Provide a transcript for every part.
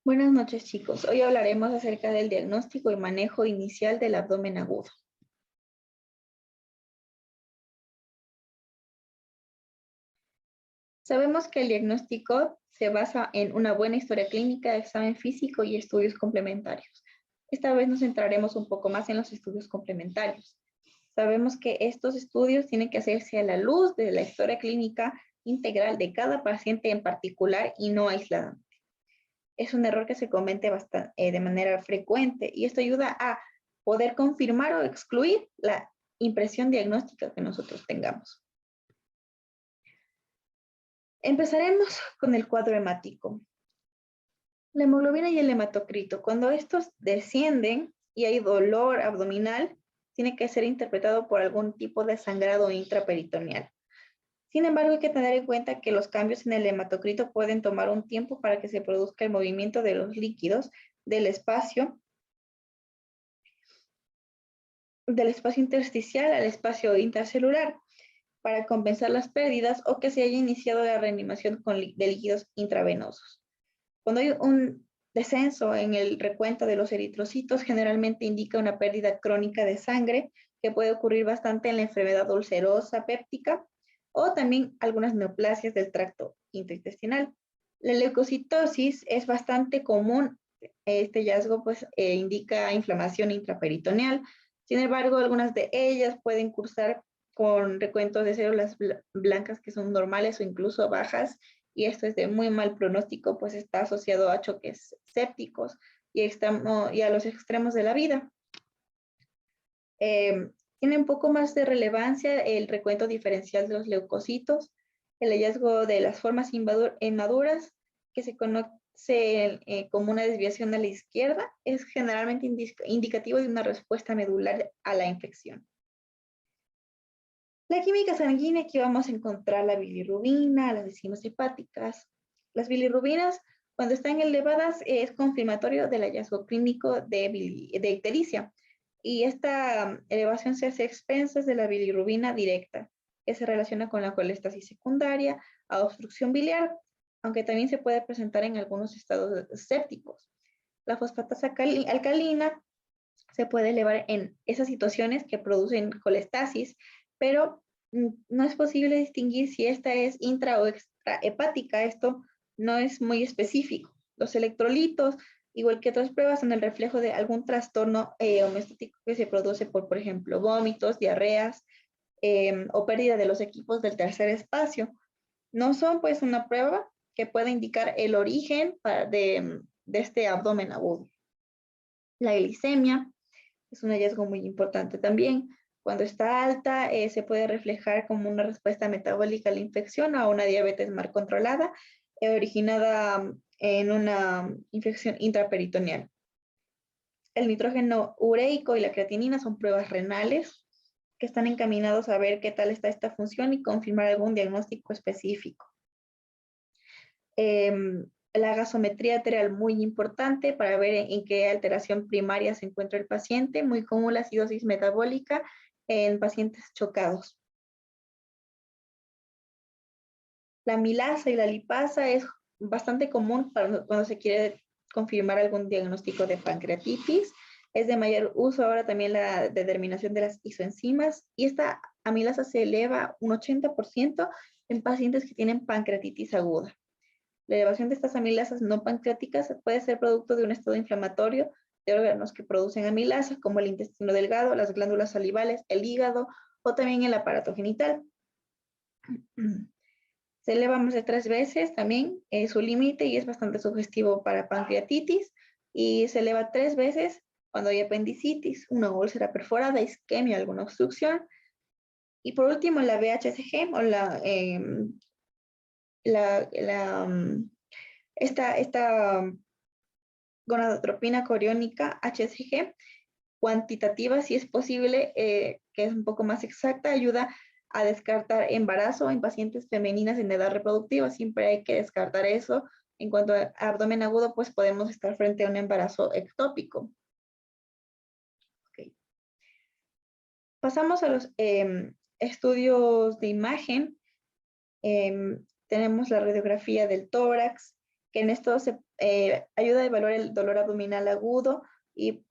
Buenas noches, chicos. Hoy hablaremos acerca del diagnóstico y manejo inicial del abdomen agudo. Sabemos que el diagnóstico se basa en una buena historia clínica, examen físico y estudios complementarios. Esta vez nos centraremos un poco más en los estudios complementarios. Sabemos que estos estudios tienen que hacerse a la luz de la historia clínica integral de cada paciente en particular y no aislada. Es un error que se comete de manera frecuente y esto ayuda a poder confirmar o excluir la impresión diagnóstica que nosotros tengamos. Empezaremos con el cuadro hemático. La hemoglobina y el hematocrito, cuando estos descienden y hay dolor abdominal, tiene que ser interpretado por algún tipo de sangrado intraperitoneal. Sin embargo, hay que tener en cuenta que los cambios en el hematocrito pueden tomar un tiempo para que se produzca el movimiento de los líquidos del espacio intersticial al espacio intracelular para compensar las pérdidas o que se haya iniciado la reanimación de líquidos intravenosos. Cuando hay un descenso en el recuento de los eritrocitos, generalmente indica una pérdida crónica de sangre que puede ocurrir bastante en la enfermedad ulcerosa péptica o también algunas neoplasias del tracto intraintestinal. La leucocitosis es bastante común. Este hallazgo indica inflamación intraperitoneal. Sin embargo, algunas de ellas pueden cursar con recuentos de células blancas que son normales o incluso bajas, y esto es de muy mal pronóstico, pues está asociado a choques sépticos y a los extremos de la vida. Tiene un poco más de relevancia el recuento diferencial de los leucocitos, el hallazgo de las formas inmaduras, que se conoce como una desviación a la izquierda, es generalmente indicativo de una respuesta medular a la infección. La química sanguínea, aquí vamos a encontrar la bilirrubina, las enzimas hepáticas. Las bilirrubinas, cuando están elevadas, es confirmatorio del hallazgo clínico de ictericia. Y esta elevación se hace a expensas de la bilirrubina directa, que se relaciona con la colestasis secundaria, a obstrucción biliar, aunque también se puede presentar en algunos estados sépticos. La fosfatasa alcalina se puede elevar en esas situaciones que producen colestasis, pero no es posible distinguir si esta es intra o extrahepática. Esto no es muy específico. Los electrolitos, igual que otras pruebas, son el reflejo de algún trastorno homeostático que se produce por ejemplo, vómitos, diarreas o pérdida de los equipos del tercer espacio. No son, pues, una prueba que pueda indicar el origen de este abdomen agudo. La glicemia es un hallazgo muy importante también. Cuando está alta, se puede reflejar como una respuesta metabólica a la infección o a una diabetes mal controlada, originada en una infección intraperitoneal. El nitrógeno ureico y la creatinina son pruebas renales que están encaminados a ver qué tal está esta función y confirmar algún diagnóstico específico. La gasometría arterial muy importante para ver en qué alteración primaria se encuentra el paciente, muy común la acidosis metabólica en pacientes chocados. La amilasa y la lipasa es bastante común cuando se quiere confirmar algún diagnóstico de pancreatitis. Es de mayor uso ahora también la determinación de las isoenzimas, y esta amilasa se eleva un 80% en pacientes que tienen pancreatitis aguda. La elevación de estas amilasas no pancreáticas puede ser producto de un estado inflamatorio de órganos que producen amilasas, como el intestino delgado, las glándulas salivales, el hígado o también el aparato genital. Se eleva más de 3 veces también su límite y es bastante sugestivo para pancreatitis, y se eleva 3 veces cuando hay apendicitis, una úlcera perforada, isquemia, alguna obstrucción. Y por último, la VHCG o esta gonadotropina coriónica HCG cuantitativa, si es posible, que es un poco más exacta, ayuda a descartar embarazo en pacientes femeninas en edad reproductiva. Siempre hay que descartar eso. En cuanto a abdomen agudo, pues podemos estar frente a un embarazo ectópico. Okay. Pasamos a los estudios de imagen. Tenemos la radiografía del tórax, que en esto se ayuda a evaluar el dolor abdominal agudo y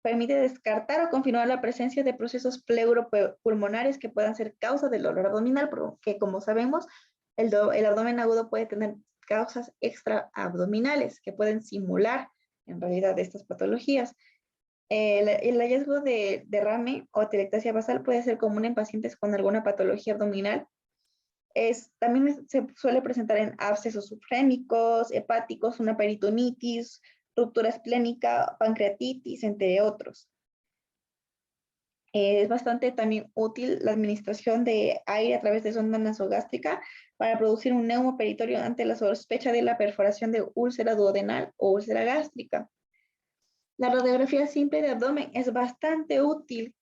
permite descartar o confirmar la presencia de procesos pleuropulmonares que puedan ser causa del dolor abdominal, porque como sabemos, el abdomen agudo puede tener causas extraabdominales que pueden simular en realidad estas patologías. El hallazgo de derrame o atelectasia basal puede ser común en pacientes con alguna patología abdominal. También se suele presentar en abscesos subfrémicos, hepáticos, una peritonitis, ruptura esplénica, pancreatitis, entre otros. Es bastante también útil la administración de aire a través de sonda nasogástrica para producir un neumoperitorio ante la sospecha de la perforación de úlcera duodenal o úlcera gástrica. La radiografía simple de abdomen es bastante útil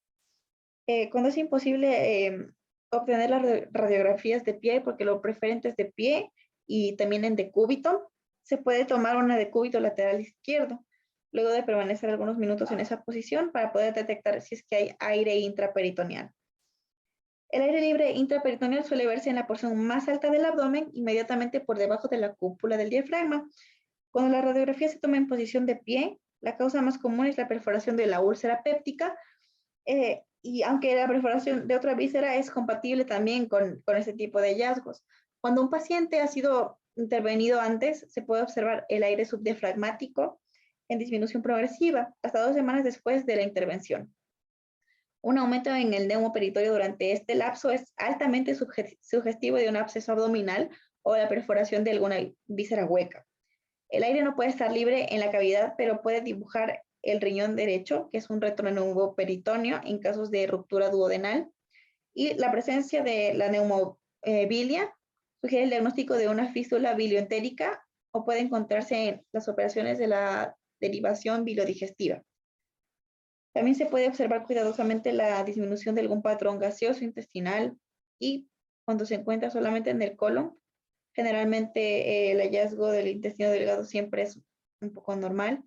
cuando es imposible obtener las radiografías de pie, porque lo preferente es de pie y también en decúbito. Se puede tomar una decúbito lateral izquierdo, luego de permanecer algunos minutos en esa posición para poder detectar si es que hay aire intraperitoneal. El aire libre intraperitoneal suele verse en la porción más alta del abdomen, inmediatamente por debajo de la cúpula del diafragma. Cuando la radiografía se toma en posición de pie, la causa más común es la perforación de la úlcera péptica, y aunque la perforación de otra víscera es compatible también con este tipo de hallazgos. Cuando un paciente ha sido intervenido antes, se puede observar el aire subdiafragmático en disminución progresiva hasta 2 semanas después de la intervención. Un aumento en el neumoperitorio durante este lapso es altamente sugestivo de un absceso abdominal o la perforación de alguna víscera hueca. El aire no puede estar libre en la cavidad, pero puede dibujar el riñón derecho, que es un retroneumoveritoneo en casos de ruptura duodenal, y la presencia de la neumobilia sugiere el diagnóstico de una fístula bilioentérica o puede encontrarse en las operaciones de la derivación biliodigestiva. También se puede observar cuidadosamente la disminución de algún patrón gaseoso intestinal y cuando se encuentra solamente en el colon, generalmente el hallazgo del intestino delgado siempre es un poco normal.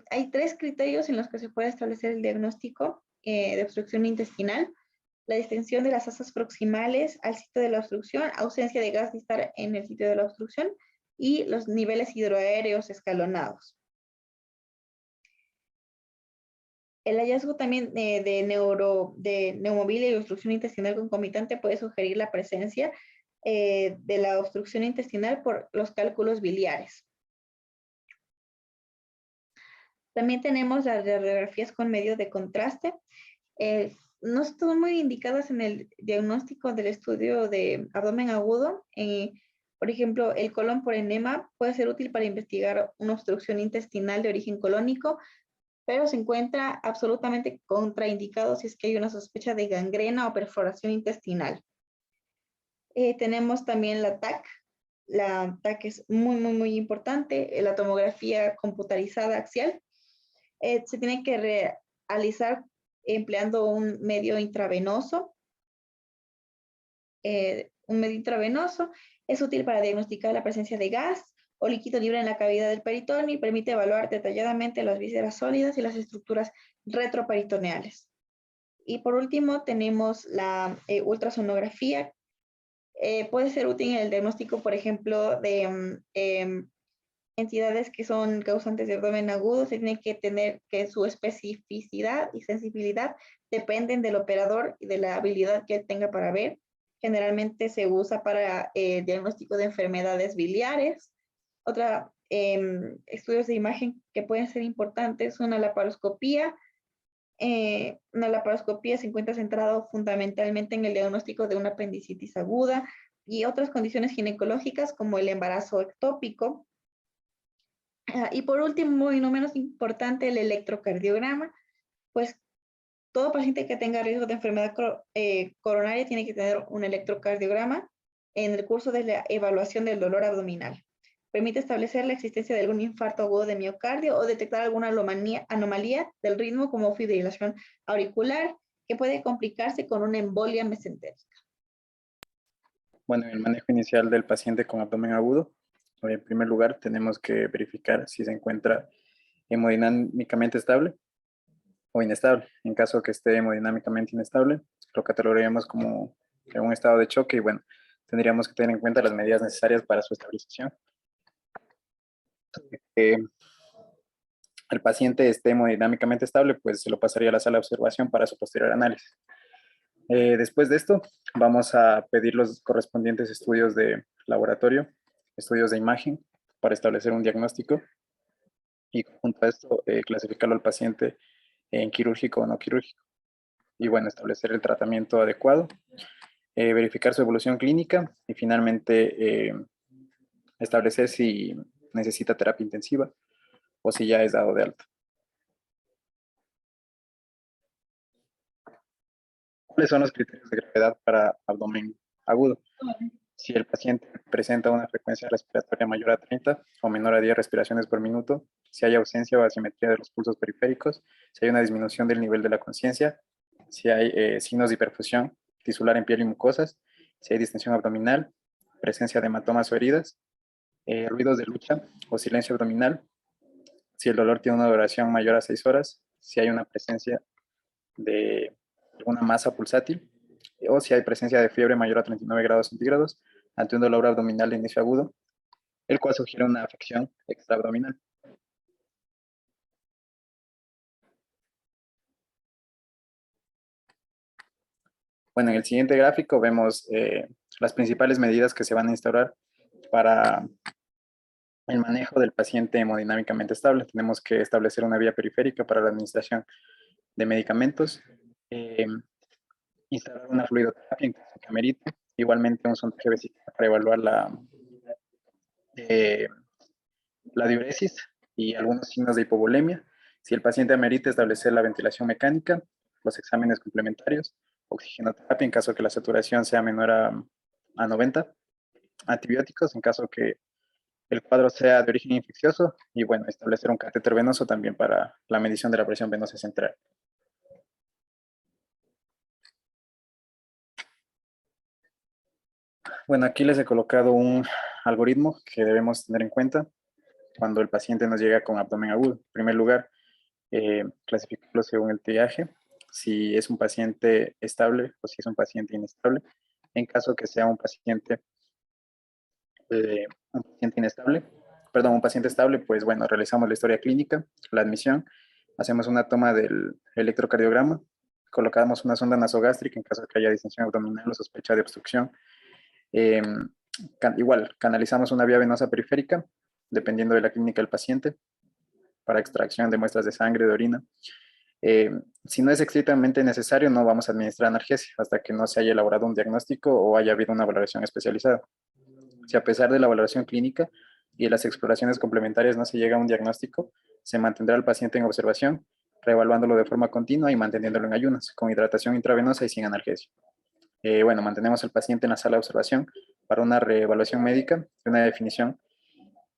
Hay 3 criterios en los que se puede establecer el diagnóstico de obstrucción intestinal: la distensión de las asas proximales al sitio de la obstrucción, ausencia de gas distal en el sitio de la obstrucción y los niveles hidroaéreos escalonados. El hallazgo también de neumobilia y obstrucción intestinal concomitante puede sugerir la presencia de la obstrucción intestinal por los cálculos biliares. También tenemos las radiografías con medios de contraste. No están muy indicadas en el diagnóstico del estudio de abdomen agudo. Por ejemplo, el colon por enema puede ser útil para investigar una obstrucción intestinal de origen colónico, pero se encuentra absolutamente contraindicado si es que hay una sospecha de gangrena o perforación intestinal. Tenemos también la TAC. La TAC es muy importante. La tomografía computarizada axial. Se tiene que realizar empleando un medio intravenoso. Un medio intravenoso es útil para diagnosticar la presencia de gas o líquido libre en la cavidad del peritoneo y permite evaluar detalladamente las vísceras sólidas y las estructuras retroperitoneales. Y por último tenemos la ultrasonografía. Puede ser útil en el diagnóstico, por ejemplo, de entidades que son causantes de abdomen agudo. Se tiene que tener que su especificidad y sensibilidad dependen del operador y de la habilidad que tenga para ver. Generalmente se usa para diagnóstico de enfermedades biliares. Estudios de imagen que pueden ser importantes, una laparoscopía. Una laparoscopía se encuentra centrado fundamentalmente en el diagnóstico de una apendicitis aguda y otras condiciones ginecológicas como el embarazo ectópico. Y por último, y no menos importante, el electrocardiograma. Pues todo paciente que tenga riesgo de enfermedad coronaria tiene que tener un electrocardiograma en el curso de la evaluación del dolor abdominal. Permite establecer la existencia de algún infarto agudo de miocardio o detectar alguna anomalía del ritmo como fibrilación auricular que puede complicarse con una embolia mesentérica. Bueno, en el manejo inicial del paciente con abdomen agudo, en primer lugar tenemos que verificar si se encuentra hemodinámicamente estable o inestable. En caso que esté hemodinámicamente inestable, lo catalogaríamos como en un estado de choque y bueno, tendríamos que tener en cuenta las medidas necesarias para su estabilización. de que el paciente esté hemodinámicamente estable, pues se lo pasaría a la sala de observación para su posterior análisis. Después de esto, vamos a pedir los correspondientes estudios de laboratorio, estudios de imagen, para establecer un diagnóstico y junto a esto clasificarlo al paciente en quirúrgico o no quirúrgico. Y bueno, establecer el tratamiento adecuado, verificar su evolución clínica y finalmente establecer si necesita terapia intensiva o si ya es dado de alta. ¿Cuáles son los criterios de gravedad para abdomen agudo? Si el paciente presenta una frecuencia respiratoria mayor a 30 o menor a 10 respiraciones por minuto, si hay ausencia o asimetría de los pulsos periféricos, si hay una disminución del nivel de la conciencia, si hay signos de hiperfusión tisular en piel y mucosas, si hay distensión abdominal, presencia de hematomas o heridas, ruidos de lucha o silencio abdominal, si el dolor tiene una duración mayor a 6 horas, si hay una presencia de alguna masa pulsátil, o si hay presencia de fiebre mayor a 39 grados centígrados ante un dolor abdominal de inicio agudo, el cual sugiere una afección extraabdominal. Bueno, en el siguiente gráfico vemos las principales medidas que se van a instaurar para el manejo del paciente hemodinámicamente estable. Tenemos que establecer una vía periférica para la administración de medicamentos, instalar una fluidoterapia en caso que amerite, igualmente un sondaje vesical para evaluar la diuresis y algunos signos de hipovolemia. Si el paciente amerita, establecer la ventilación mecánica, los exámenes complementarios, oxigenoterapia en caso que la saturación sea menor a 90, antibióticos en caso que el cuadro sea de origen infeccioso y bueno, establecer un catéter venoso también para la medición de la presión venosa central. Bueno, aquí les he colocado un algoritmo que debemos tener en cuenta cuando el paciente nos llega con abdomen agudo. En primer lugar, clasificarlo según el triaje, si es un paciente estable o si es un paciente inestable. En caso que sea un paciente inestable, perdón, un paciente estable, pues bueno, realizamos la historia clínica, la admisión, hacemos una toma del electrocardiograma, colocamos una sonda nasogástrica en caso de que haya distensión abdominal o sospecha de obstrucción. Eh, igual, canalizamos una vía venosa periférica, dependiendo de la clínica del paciente, para extracción de muestras de sangre, de orina. Si no es estrictamente necesario, no vamos a administrar analgesia hasta que no se haya elaborado un diagnóstico o haya habido una valoración especializada. Si a pesar de la valoración clínica y de las exploraciones complementarias no se llega a un diagnóstico, se mantendrá al paciente en observación, reevaluándolo de forma continua y manteniéndolo en ayunas, con hidratación intravenosa y sin analgesia. Bueno, mantenemos al paciente en la sala de observación para una reevaluación médica, una definición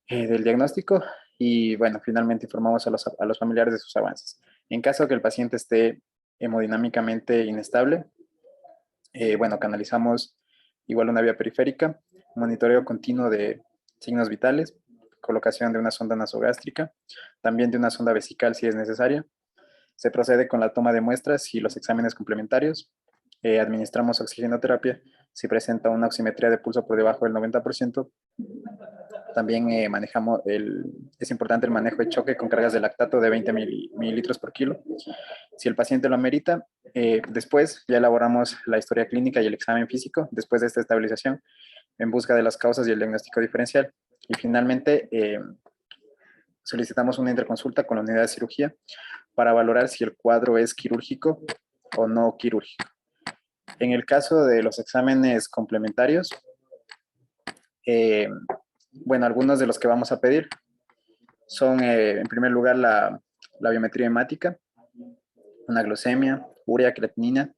del diagnóstico y bueno, finalmente informamos a los familiares de sus avances. En caso que el paciente esté hemodinámicamente inestable, bueno, canalizamos igual una vía periférica, monitoreo continuo de signos vitales, colocación de una sonda nasogástrica, también de una sonda vesical si es necesaria. Se procede con la toma de muestras y los exámenes complementarios. Administramos oxigenoterapia si presenta una oximetría de pulso por debajo del 90%. También es importante el manejo de choque con cargas de lactato de 20 mililitros por kilo. Si el paciente lo amerita, después ya elaboramos la historia clínica y el examen físico después de esta estabilización en busca de las causas y el diagnóstico diferencial. Y finalmente, solicitamos una interconsulta con la unidad de cirugía para valorar si el cuadro es quirúrgico o no quirúrgico. En el caso de los exámenes complementarios, bueno, algunos de los que vamos a pedir son, en primer lugar, la biometría hemática, una glucemia, urea, creatinina,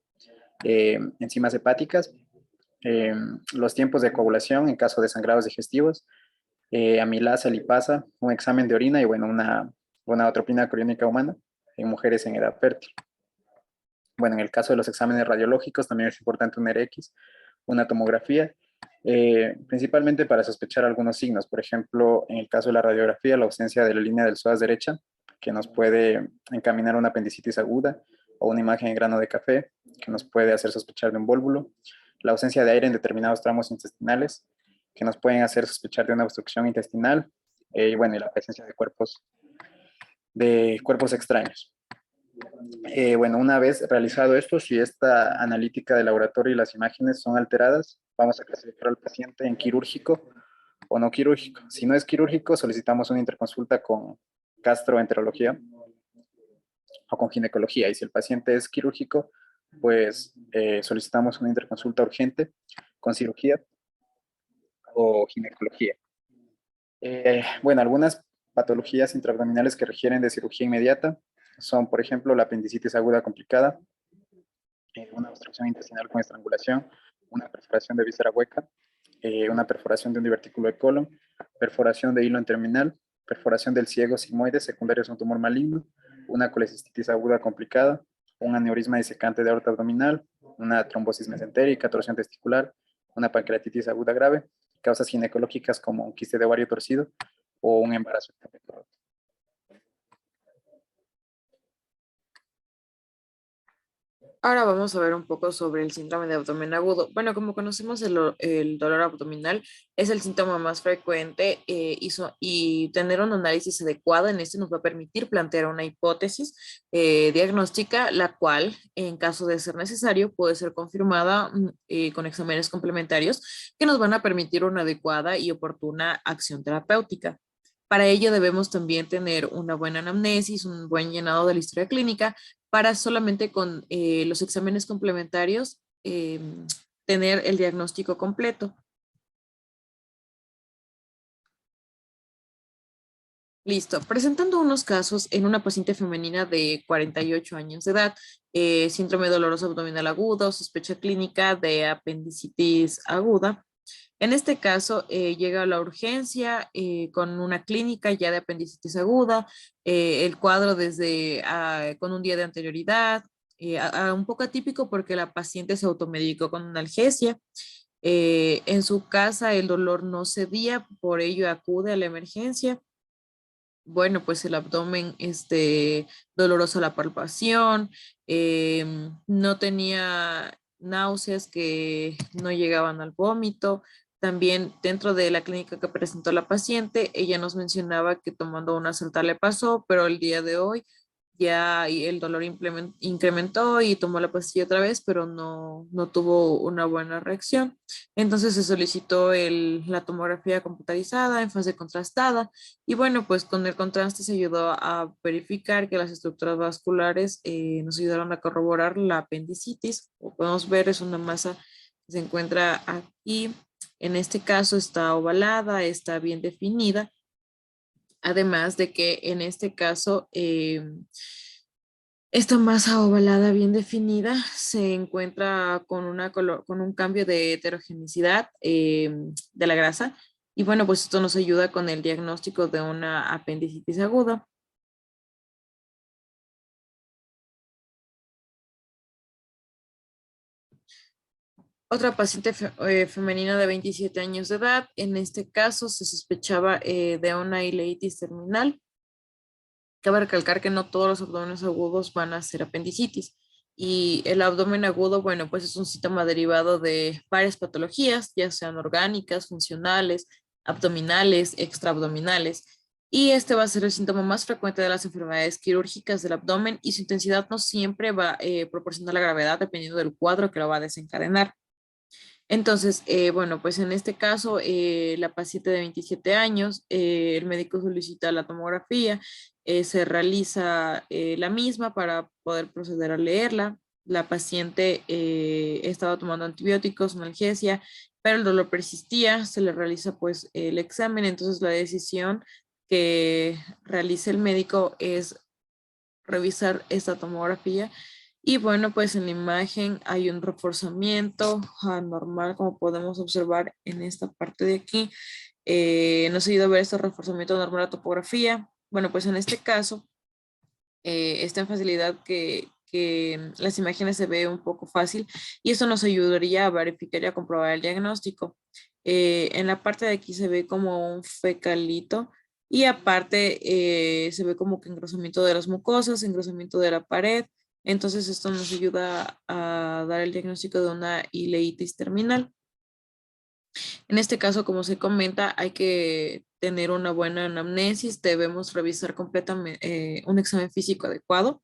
enzimas hepáticas, los tiempos de coagulación en caso de sangrados digestivos, amilasa, lipasa, un examen de orina y bueno, una atropina coriónica humana en mujeres en edad fértil. Bueno, en el caso de los exámenes radiológicos también es importante un RX, una tomografía, principalmente para sospechar algunos signos. Por ejemplo, en el caso de la radiografía, la ausencia de la línea del psoas derecha, que nos puede encaminar a una apendicitis aguda, o una imagen en grano de café, que nos puede hacer sospechar de un vólvulo. La ausencia de aire en determinados tramos intestinales, que nos pueden hacer sospechar de una obstrucción intestinal. y bueno, y la presencia de cuerpos extraños. Bueno, una vez realizado esto, si esta analítica de laboratorio y las imágenes son alteradas, vamos a clasificar al paciente en quirúrgico o no quirúrgico. Si no es quirúrgico, solicitamos una interconsulta con gastroenterología o con ginecología. Y si el paciente es quirúrgico, pues solicitamos una interconsulta urgente con cirugía o ginecología. Bueno, algunas patologías intraabdominales que requieren de cirugía inmediata son, por ejemplo, la apendicitis aguda complicada, una obstrucción intestinal con estrangulación, una perforación de víscera hueca, una perforación de un divertículo de colon, perforación de hilo en terminal, perforación del ciego sigmoide secundario a un tumor maligno, una colecistitis aguda complicada, un aneurisma disecante de aorta abdominal, una trombosis mesentérica, torsión testicular, una pancreatitis aguda grave, causas ginecológicas como un quiste de ovario torcido o un embarazo ectópico. Ahora vamos a ver un poco sobre el síndrome de abdomen agudo. Bueno, como conocemos, el dolor abdominal es el síntoma más frecuente y tener un análisis adecuado en este nos va a permitir plantear una hipótesis diagnóstica, la cual, en caso de ser necesario, puede ser confirmada con exámenes complementarios que nos van a permitir una adecuada y oportuna acción terapéutica. Para ello debemos también tener una buena anamnesis, un buen llenado de la historia clínica, para solamente con los exámenes complementarios tener el diagnóstico completo. Listo. Presentando unos casos en una paciente femenina de 48 años de edad, síndrome doloroso abdominal agudo, sospecha clínica de apendicitis aguda. En este caso, llega a la urgencia con una clínica ya de apendicitis aguda, el cuadro con un día de anterioridad, un poco atípico porque la paciente se automedicó con analgesia. En su casa el dolor no cedía, por ello acude a la emergencia. Bueno, pues el abdomen, doloroso la palpación, no tenía náuseas que no llegaban al vómito. También dentro de la clínica que presentó la paciente, ella nos mencionaba que tomando una Celta le pasó, pero el día de hoy ya el dolor incrementó y tomó la pastilla otra vez, pero no tuvo una buena reacción. Entonces se solicitó la tomografía computarizada en fase contrastada y bueno, pues con el contraste se ayudó a verificar que las estructuras vasculares nos ayudaron a corroborar la apendicitis. Como podemos ver, es una masa que se encuentra aquí. En este caso está ovalada, está bien definida. Además de que en este caso, esta masa ovalada bien definida se encuentra con un cambio de heterogenicidad de la grasa. Y bueno, pues esto nos ayuda con el diagnóstico de una apendicitis aguda. Otra paciente femenina de 27 años de edad. En este caso se sospechaba de una ileitis terminal. Cabe recalcar que no todos los abdómenes agudos van a ser apendicitis. Y el abdomen agudo, bueno, pues es un síntoma derivado de varias patologías, ya sean orgánicas, funcionales, abdominales, extraabdominales. Y este va a ser el síntoma más frecuente de las enfermedades quirúrgicas del abdomen y su intensidad no siempre va a proporcionar la gravedad dependiendo del cuadro que lo va a desencadenar. Entonces, bueno, pues en este caso, la paciente de 27 años, el médico solicita la tomografía, se realiza la misma para poder proceder a leerla. La paciente estaba tomando antibióticos, analgesia, pero el dolor persistía, se le realiza pues el examen, entonces la decisión que realiza el médico es revisar esta tomografía. Y bueno, pues en la imagen hay un reforzamiento anormal, como podemos observar en esta parte de aquí. Nos ayuda a ver este reforzamiento anormal de la topografía. Bueno, pues en este caso, está en facilidad que las imágenes se ve un poco fácil y eso nos ayudaría a verificar y a comprobar el diagnóstico. En la parte de aquí se ve como un fecalito y aparte se ve como que engrosamiento de las mucosas, engrosamiento de la pared. Entonces esto nos ayuda a dar el diagnóstico de una ileitis terminal. En este caso, como se comenta, hay que tener una buena anamnesis, debemos revisar completamente un examen físico adecuado.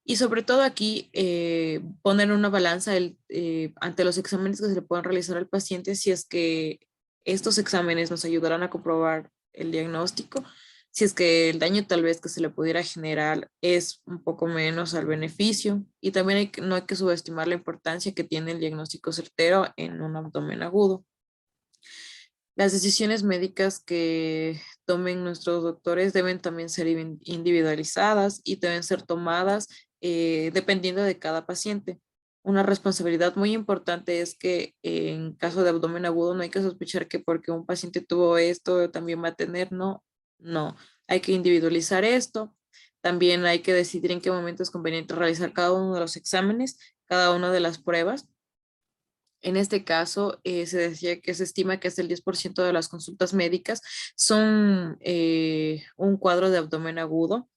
Y sobre todo aquí, poner en una balanza ante los exámenes que se le puedan realizar al paciente, si es que estos exámenes nos ayudarán a comprobar el diagnóstico, si es que el daño tal vez que se le pudiera generar es un poco menos al beneficio. Y también no hay que subestimar la importancia que tiene el diagnóstico certero en un abdomen agudo. Las decisiones médicas que tomen nuestros doctores deben también ser individualizadas y deben ser tomadas dependiendo de cada paciente. Una responsabilidad muy importante es que en caso de abdomen agudo no hay que sospechar que porque un paciente tuvo esto también va a tener, no, no, hay que individualizar esto. También hay que decidir en qué momento es conveniente realizar cada uno de los exámenes, cada una de las pruebas. En este caso, se decía que se estima que hasta el 10% de las consultas médicas son un cuadro de abdomen agudo.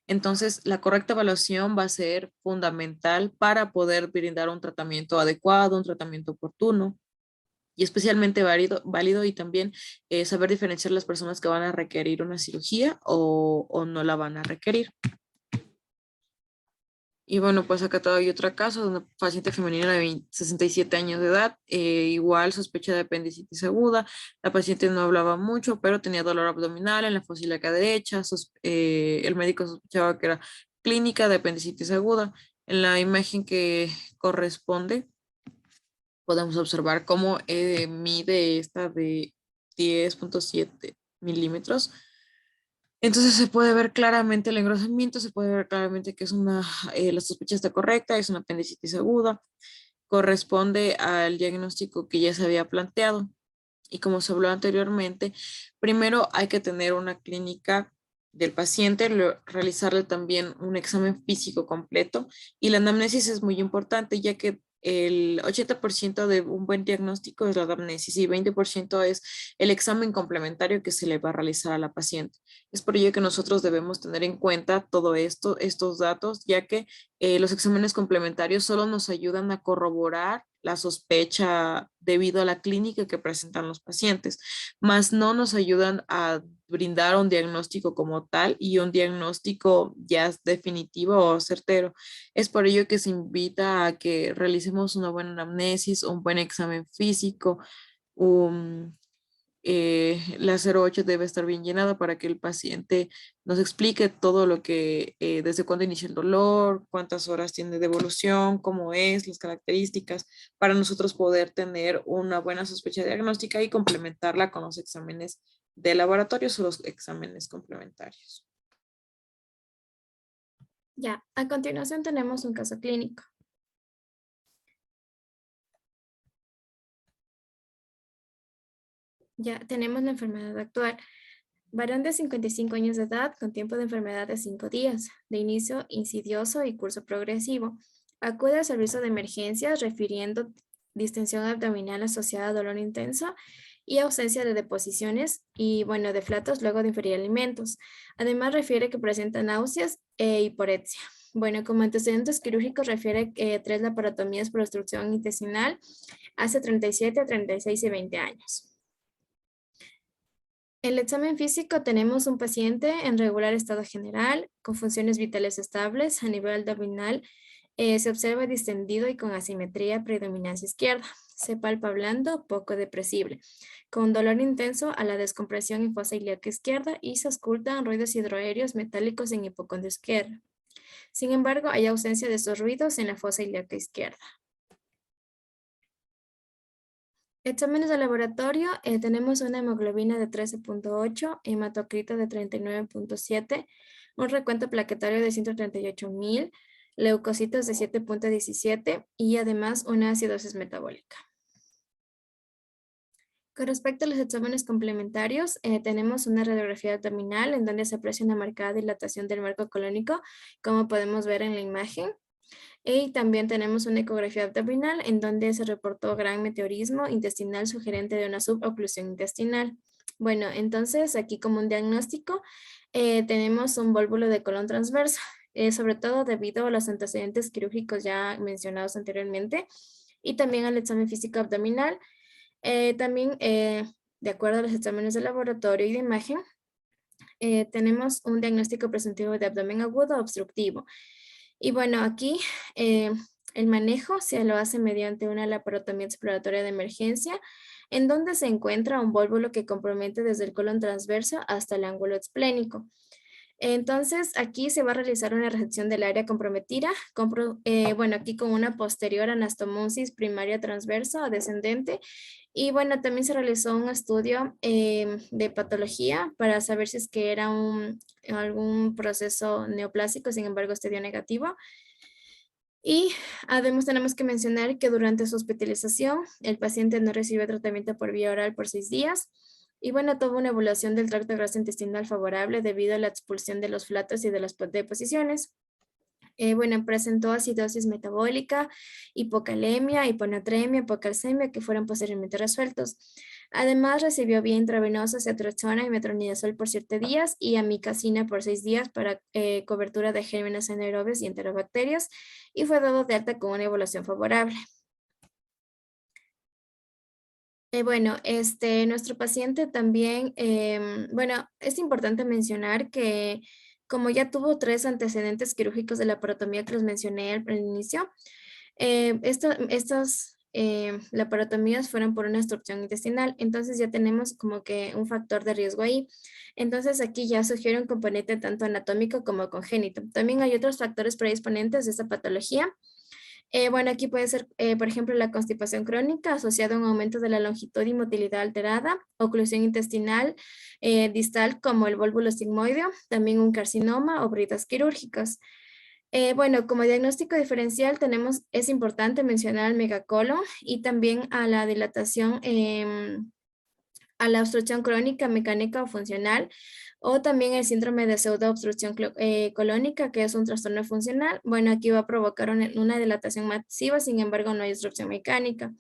Entonces, la correcta evaluación va a ser fundamental para poder brindar un tratamiento adecuado, un tratamiento oportuno y especialmente válido y también saber diferenciar las personas que van a requerir una cirugía o no la van a requerir. Y bueno, pues acá todavía hay otro caso de una paciente femenina de 67 años de edad, igual sospecha de apendicitis aguda. La paciente no hablaba mucho, pero tenía dolor abdominal en la fosa ilíaca derecha. El médico sospechaba que era clínica de apendicitis aguda. En la imagen que corresponde, podemos observar cómo mide esta de 10.7 milímetros. Entonces se puede ver claramente el engrosamiento, se puede ver claramente que es la sospecha está correcta, es una apendicitis aguda, corresponde al diagnóstico que ya se había planteado. Y como se habló anteriormente, primero hay que tener una clínica del paciente, realizarle también un examen físico completo y la anamnesis es muy importante ya que el 80% de un buen diagnóstico es la anamnesis y 20% es el examen complementario que se le va a realizar a la paciente. Es por ello que nosotros debemos tener en cuenta todo esto, estos datos, ya que los exámenes complementarios solo nos ayudan a corroborar la sospecha debido a la clínica que presentan los pacientes, más no nos ayudan a brindar un diagnóstico como tal y un diagnóstico ya definitivo o certero. Es por ello que se invita a que realicemos una buena anamnesis, un buen examen físico, un, la 08 debe estar bien llenada para que el paciente nos explique todo lo que, desde cuándo inicia el dolor, cuántas horas tiene de evolución, cómo es, las características, para nosotros poder tener una buena sospecha diagnóstica y complementarla con los exámenes de laboratorio o los exámenes complementarios. Ya, a continuación tenemos un caso clínico. Ya tenemos la enfermedad actual. Varón de 55 años de edad con tiempo de enfermedad de 5 días, de inicio insidioso y curso progresivo. Acude al servicio de emergencias refiriendo distensión abdominal asociada a dolor intenso y ausencia de deposiciones y, bueno, de flatos luego de ingerir alimentos. Además, refiere que presenta náuseas e hiporexia. Bueno, como antecedentes quirúrgicos refiere 3 laparotomías por obstrucción intestinal hace 37, 36 y 20 años. En el examen físico tenemos un paciente en regular estado general, con funciones vitales estables. A nivel abdominal se observa distendido y con asimetría predominancia izquierda. Se palpa blando, poco depresible, con dolor intenso a la descompresión en fosa ilíaca izquierda y se auscultan ruidos hidroaéreos metálicos en hipocondrio izquierdo. Sin embargo, hay ausencia de estos ruidos en la fosa ilíaca izquierda. Exámenes de laboratorio, tenemos una hemoglobina de 13.8, hematocrito de 39.7, un recuento plaquetario de 138,000, leucocitos de 7.17 y además una acidosis metabólica. Con respecto a los exámenes complementarios, tenemos una radiografía abdominal en donde se aprecia una marcada dilatación del marco colónico, como podemos ver en la imagen. Y también tenemos una ecografía abdominal en donde se reportó gran meteorismo intestinal sugerente de una suboclusión intestinal. Bueno, entonces aquí como un diagnóstico tenemos un vólvulo de colon transverso, sobre todo debido a los antecedentes quirúrgicos ya mencionados anteriormente y también al examen físico abdominal. También, de acuerdo a los exámenes de laboratorio y de imagen, tenemos un diagnóstico presuntivo de abdomen agudo obstructivo. Y bueno, aquí el manejo se lo hace mediante una laparotomía exploratoria de emergencia, en donde se encuentra un vólvulo que compromete desde el colon transverso hasta el ángulo esplénico. Entonces, aquí se va a realizar una resección del área comprometida, bueno, aquí con una posterior anastomosis primaria transversa o descendente. Y bueno, también se realizó un estudio de patología para saber si es que era algún proceso neoplásico, sin embargo, este dio negativo. Y además tenemos que mencionar que durante su hospitalización, el paciente no recibió tratamiento por vía oral por 6 días. Y bueno, tuvo una evaluación del tracto gastrointestinal favorable debido a la expulsión de los flatos y de las deposiciones. Bueno, presentó acidosis metabólica, hipocalemia, hiponatremia, hipocalcemia, que fueron posteriormente resueltos. Además, recibió vía intravenosa ceftriaxona y metronidazol por 7 días y amicacina por 6 días para cobertura de gérmenes anaerobios y enterobacterias, y fue dado de alta con una evaluación favorable. Bueno, nuestro paciente también, bueno, es importante mencionar que como ya tuvo 3 antecedentes quirúrgicos de la laparotomía que los mencioné al inicio, estas laparotomías fueron por una obstrucción intestinal, entonces ya tenemos como que un factor de riesgo ahí. Entonces aquí ya sugiere un componente tanto anatómico como congénito. También hay otros factores predisponentes de esta patología. Bueno, aquí puede ser, por ejemplo, la constipación crónica asociada a un aumento de la longitud y motilidad alterada, oclusión intestinal distal como el vólvulo sigmoideo, también un carcinoma o bridas quirúrgicas. Bueno, como diagnóstico diferencial es importante mencionar al megacolon y también a la dilatación, a la obstrucción crónica mecánica o funcional, o también el síndrome de pseudoobstrucción colónica, que es un trastorno funcional. Bueno, aquí va a provocar una dilatación masiva, sin embargo, no hay obstrucción mecánica.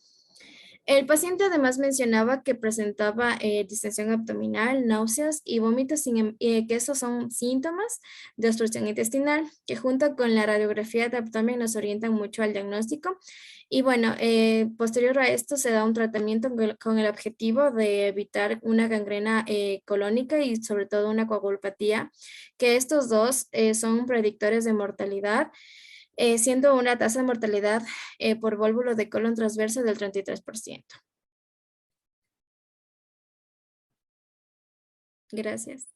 El paciente además mencionaba que presentaba distensión abdominal, náuseas y vómitos, que esos son síntomas de obstrucción intestinal, que junto con la radiografía de abdomen nos orientan mucho al diagnóstico. Y bueno, posterior a esto se da un tratamiento con el objetivo de evitar una gangrena colónica y sobre todo una coagulopatía, que estos dos son predictores de mortalidad, siendo una tasa de mortalidad por vólvulo de colon transverso del 33%. Gracias.